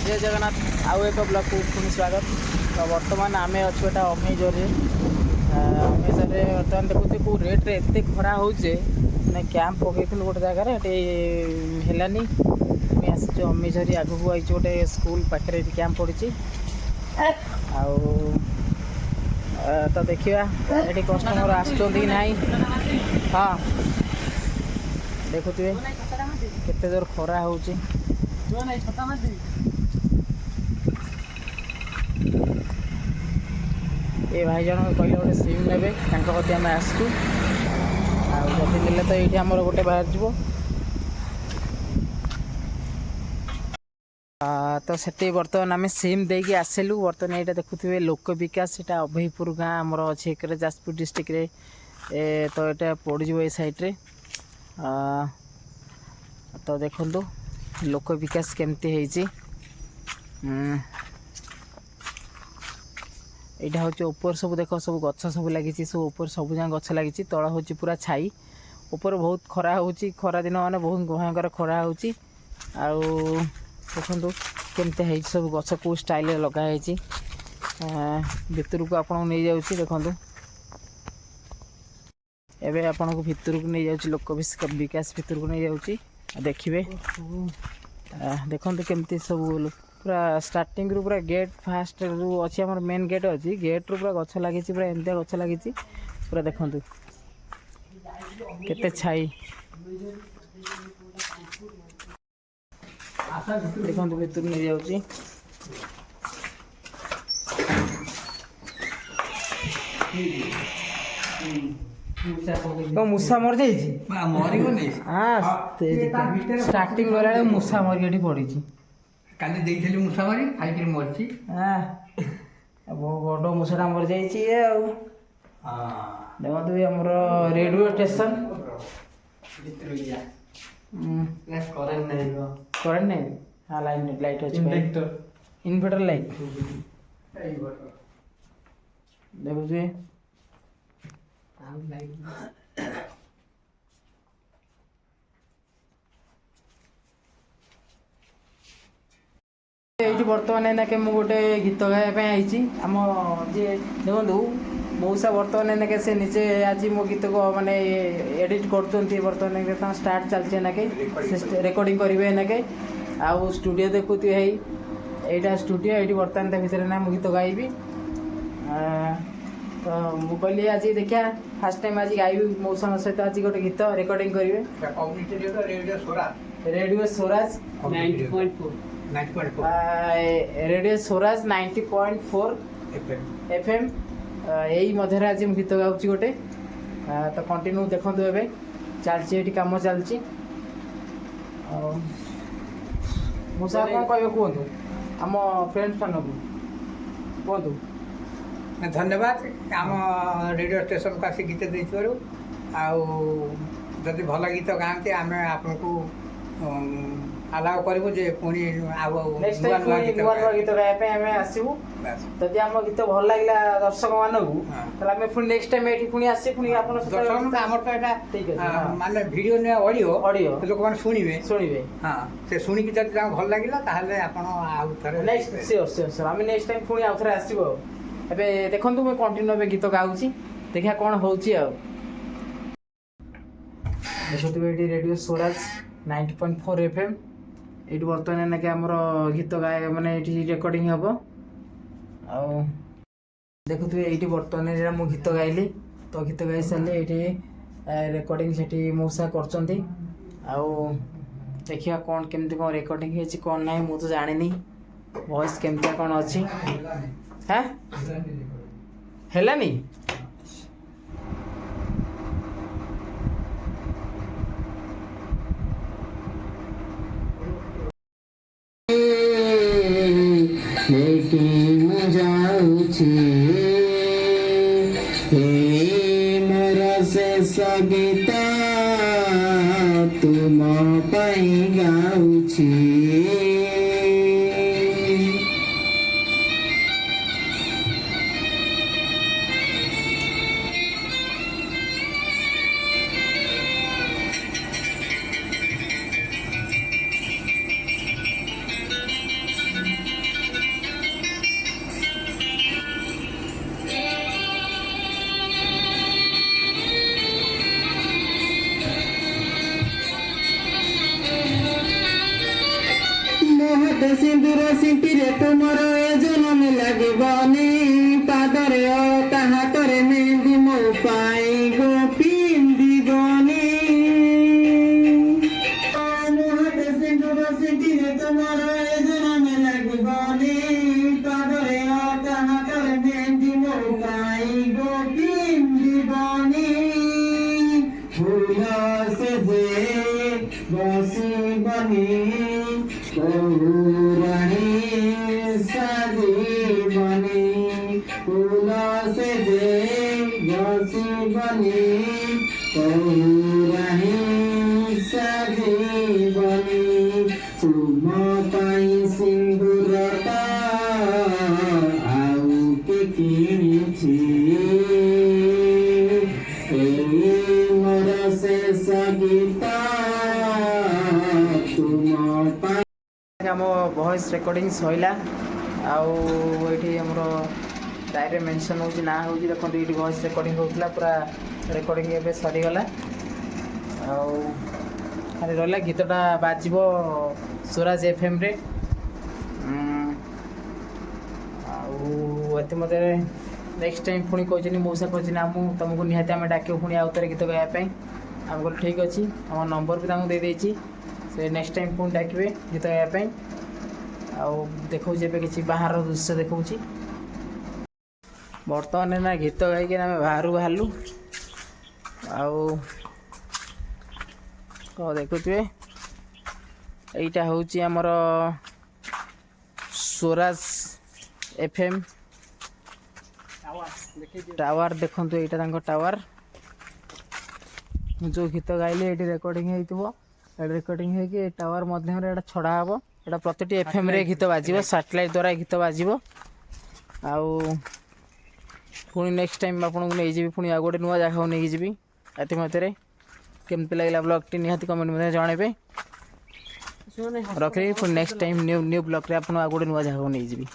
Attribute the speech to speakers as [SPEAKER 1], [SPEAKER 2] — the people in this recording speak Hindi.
[SPEAKER 1] जय जगन्नाथ आउ एक ब्लॉग को पुणी स्वागत। तो बर्तमान आम अच्छे अमेजर अमेजर बर्तमान देखुचे कौ रेट रे एत खरा हो कैंप पकई गोटे जगार हेलानी पुणी आसी अमेजरी आगू आई गोटे स्कूल पाखे कैंप पड़ी तो देखा ये कस्टमर आसुँच ना हाँ देखुए केते जोर खरा हो ये भाई जन कहले गोटे सिम ने आम आसू आदि ने तो ये आमर गोटे बाहर जीव तो से बर्तमान आम सिम देकी आसलु। बर्तमान यहाँ देखुए लोक विकास यहाँ अभयपुर गाँ आमर अच्छे जाजपुर डिस्ट्रिक्ट रे तो यहाँ पड़ज ये साइड्रे तो देखु लोक विकास केमती है यहाँ हूँ ऊपर सब देख सब गछ सब लगी सब ऊपर सब जहाँ गछ लगी तल हूँ पूरा छाई ऊपर बहुत खरा हो खरा दिन माने बहुत भयंकर खरा हो देखु केमती है सब गछ को स्टाइल लगाई भितर को आपन नहीं जाऊँ देखु एवं आपन को भितर को नहीं जाऊँ लोक विकास भितर को नहीं जाऊँ देखिए देखते केमती सब पूरा स्टार्टिंग रू पूरा गेट फास्ट रू अच्छी आम मेन गेट अच्छी गेट रू पूरा गछ लगी पूरा एमती गछ लगी पूरा देखु केते छाई देखो भितर नहीं जाऊँ तो मूसा मर जाइए स्टार्टिंग गला मूसा मरिक पड़ी
[SPEAKER 2] काली देइथली मूसा मारी खाइके मरची
[SPEAKER 1] बड़ मूसाटा मर जाइए देखो ये आमर रेडियो स्टेशन करेंट नहीं हाँ लाइन लाइट अच्छे इन्वर्टर लाइट देखुए ये बर्तमान एनाके मुझे गोटे गीत गाइबा आम जी देखु मौसा बर्तमान एनाके से निजे आज मो गीत को माने एडिट कर बर्तमान स्टार्ट चलती एनाके रेकर्डिंग करेंगे एनाके आउ स्टूडियो देखुए है यहाँ स्टूडियो ये बर्तमान भितर ना गीत गाइबी तो मुझे कहली आज देखा फास्ट टाइम आज गाइबी मौसा सहित आज गोटे गीत रेकर्डिंग करेंगे radio Swaraj 90.4 radio Swaraj 90.4 FM यही मध्य आज गीत गाँव गोटे तो कंटिन्यू देखो ए चलती ये कम चलती मुसा कौन कह कहतु आम फ्रेंड्स मान को कहतु
[SPEAKER 2] धन्यवाद आम रेडियो स्टेशन को आसी गीत देइथबारु जदि भल गीत गाँति आम आपको अलाउ करूँ जे पुणी
[SPEAKER 1] नुआ गीत गाइबा आम आसबू जदि आम गीत भल लगे दर्शक मानक पुणी नेक्स्ट टाइम ये पुणी आसे पुणी
[SPEAKER 2] दर्शक आमर तो यहाँ माने वीडियो ने ऑडियो लोक मैंने शुणवे हाँ से शुणिकी जब भल लगे आउ थे
[SPEAKER 1] नेक्स्ट सियोर सियोर सर आम नेक्स्ट टाइम पुणी आउ थे आसबू ए देखो मुझे कंटिन्यू ए गीत गाँची देखा कौन हो देखिए रेडियो स्वराज 90.4 FM ये बर्तमान एनाके आमर गीत गाए माने ये रेकर्डिंग हम देखुए ये बर्तमान मुझे गीत गाइली तो गीत गाई सारे ये रेकर्डिंग से मौसा कर देखिए कौन केमती कौन रेकर्डिंग है कौन ना मुझे तो जानी वॉइस केमती कौन अच्छी हाँ हेलानी
[SPEAKER 3] गीता तुम गाउछि
[SPEAKER 1] ହାତ ସିନ୍ଦୁର ସିମ୍ପିରେ ତୁମର ଏ ଜନମ ଲାଗିବନି ପାଦରେ ଅଳତା ହାତରେ ମେହେନ୍ଦି ମୋ ପାଇଁ ଗୋ ପିନ୍ଧିବନି ହାତ ସିନ୍ଦୁର ସିମ୍ପିରେ ତୁମର ଏ ଜନମ ଲାଗିବନି ପାଦରେ ଅଳତା ହାତରେ ମେହେନ୍ଦି ମୋ ପାଇଁ ଗୋ ପିନ୍ଧିବନି ଫୁଲ ସେ ଯେ ବସିବନି কৌরাণী সাজীবনী ফুল সে যে বসিবনী কৌরাণী সাজীবনী তুম পাই সিন্দুরতা আউ কে কিনিছি এই মোর শেষ গীতা তুম পাই आम वॉइस रेकर्डिंग सैला आउठी आमर डायरी मेंशन हो ना हो देखो ये वॉइस रेकर्डिंग होता पूरा रेकर्डिंग एवं सरीगला खाली रहा गीतटा बाजब स्वराज FM रे आते नेक्स्ट टाइम पुणी कहते मौसा कहते तुमको निहाती आम डाक पुणी आउ थे गीत गायापी आम कहल ठीक अच्छे आम नंबर भी दे देदेजी से नेक्स्ट टाइम पुणी डाके गीत गायापी आउ देखा कि बाहर दृश्य देखा बर्तमान ना गीत गाई आम बाहर बाहरलु देखुए यहीटा हूँ आमर स्वराज FM टावर देखु यहाँ टावर जो गीत गाइले ये रेकर्डिंग होती रेकर्डिंग होगी टावर मध्य छड़ा हम यहाँ प्रति FM रे गीत बाजिब सैटेलाइट द्वारा गीत बाजिब आउ पुणी नेक्स्ट टाइम आपको नहीं पुणी आ गोटे नुआ जगह नहीं जी मध्य केमती लगे ब्लॉग निहाती कमेंट में जनइबे रखी पुणी नेक्स्ट टाइम न्यू ब्लॉग रे आप गोटे नुआ जगह नहीं जी।